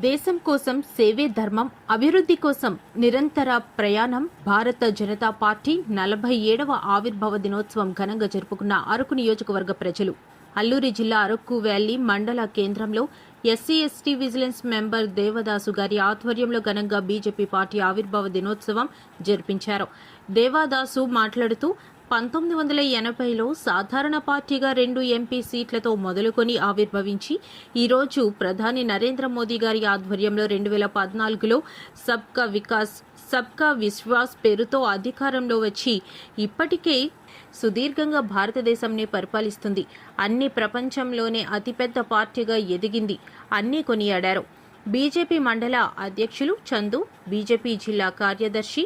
దేశం కోసం సేవే ధర్మం, అభివృద్ధి కోసం నిరంతర ప్రయాణం. భారత జనతా పార్టీ 47వ ఆవిర్భావ దినోత్సవం ఘనంగా జరుపుకున్న అరకు నియోజకవర్గ ప్రజలు. అల్లూరి జిల్లా అరకు వ్యాలీ మండల కేంద్రంలో ఎస్సీ/ఎస్టీ విజిలెన్స్ మెంబర్ దేవదాసు గారి ఆధ్వర్యంలో ఘనంగా బీజేపీ పార్టీ ఆవిర్భావ దినోత్సవం జరిపించారు. దేవదాసు మాట్లాడుతూ 1980లో సాధారణ పార్టీగా 2 ఎంపీ సీట్లతో మొదలుకొని ఆవిర్భవించి ఈరోజు ప్రధాని నరేంద్ర మోదీ గారి ఆధ్వర్యంలో 2014లో సబ్కా వికాస్ సబ్కా విశ్వాస్ పేరుతో అధికారంలో వచ్చి ఇప్పటికే సుదీర్ఘంగా భారతదేశంని పరిపాలిస్తుంది. అన్ని ప్రపంచంలోనే అతిపెద్ద పార్టీగా ఎదిగింది అన్నీ కొనియాడారు. బీజేపీ మండల అధ్యక్షులు చందు, బీజేపీ జిల్లా కార్యదర్శి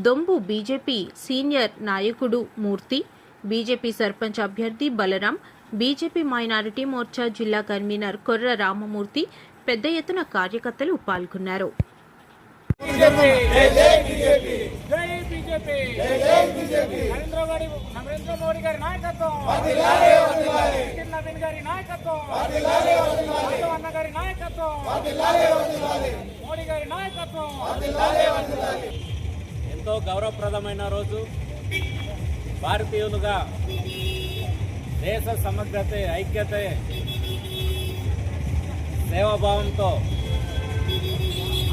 దొంబు, బీజేపీ సీనియర్ నాయకుడు మూర్తి, బీజేపీ సర్పంచ్ అభ్యర్థి బలరాం, బీజేపీ మైనారిటీ మోర్చా జిల్లా కన్వీనర్ కొర్ర రామమూర్తి పెద్ద ఎత్తున కార్యకర్తలు పాల్గొన్నారు. నరేంద్ర మోడీ గారి నాయకత్వం, నవీన్ గారి నాయకత్వం, అన్న గారి నాయకత్వం, మోడీ గారి నాయకత్వం. ఎంతో గౌరవప్రదమైన రోజు. భారతీయులుగా దేశ సమగ్రత, ఐక్యత, సేవాభావంతో,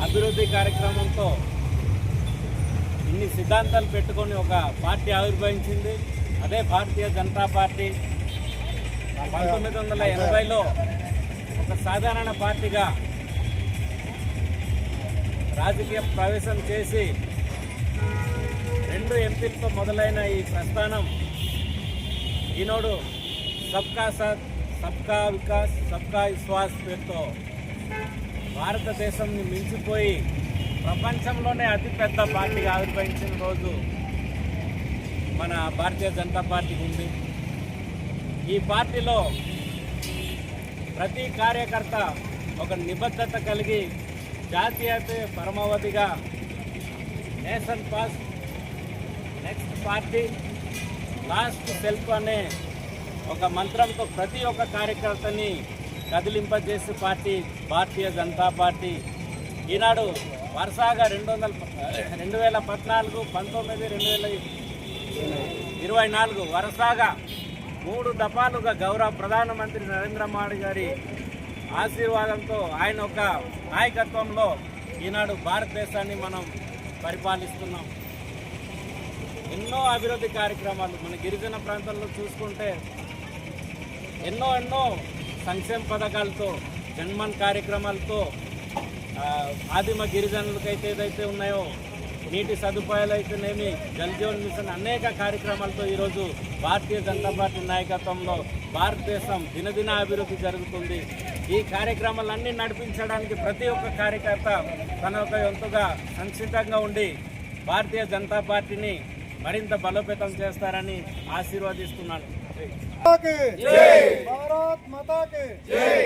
అభివృద్ధి కార్యక్రమంతో ఇన్ని సిద్ధాంతాలు పెట్టుకొని ఒక పార్టీ ఆవిర్భవించింది. అదే భారతీయ జనతా పార్టీ. 1980లో ఒక సాధారణ పార్టీగా రాజకీయ ప్రవేశం చేసి 2 ఎంపీలతో మొదలైన ఈ ప్రస్థానం ఈనాడు సబ్కా సాథ్, సబ్కా వికాస్, సబ్కా విశ్వాస్ పేరుతో భారతదేశంని మించిపోయి ప్రపంచంలోనే అతిపెద్ద పార్టీగా ఆవిర్భవించిన రోజు మన భారతీయ జనతా పార్టీకి ఉంది. ఈ పార్టీలో ప్రతి కార్యకర్త ఒక నిబద్ధత కలిగి జాతీయత పరమావధిగా nation first, next party, last self అనే ఒక మంత్రంతో ప్రతి ఒక్క కార్యకర్తని కదిలింపజేసే పార్టీ భారతీయ జనతా పార్టీ. ఈనాడు వరుసగా 2014, 2019, 2024 వరుసగా 3 దఫాలుగా గౌరవ ప్రధానమంత్రి నరేంద్ర మోడీ గారి ఆశీర్వాదంతో ఆయన ఒక నాయకత్వంలో ఈనాడు భారతదేశాన్ని మనం పరిపాలిస్తున్నాం. ఎన్నో అభివృద్ధి కార్యక్రమాలు మన గిరిజన ప్రాంతాల్లో చూసుకుంటే ఎన్నో సంక్షేమ పథకాలతో, జన్మన్ కార్యక్రమాలతో, ఆదిమ గిరిజనులకైతే ఏదైతే ఉన్నాయో నీటి సదుపాయాలు అయితేనేమి, జల్ జీవన్ మిషన్ అనేక కార్యక్రమాలతో ఈరోజు భారతీయ జనతా పార్టీ నాయకత్వంలో భారతదేశం దినదిన అభివృద్ధి జరుగుతుంది. ఈ కార్యక్రమాలన్నీ నడిపించడానికి ప్రతి ఒక్క కార్యకర్త తన ఒక వంతుగా సంసిద్ధంగా ఉండి భారతీయ జనతా పార్టీని మరింత బలోపేతం చేస్తారని ఆశీర్వదిస్తున్నాను. భారత్ మాతా కి జై.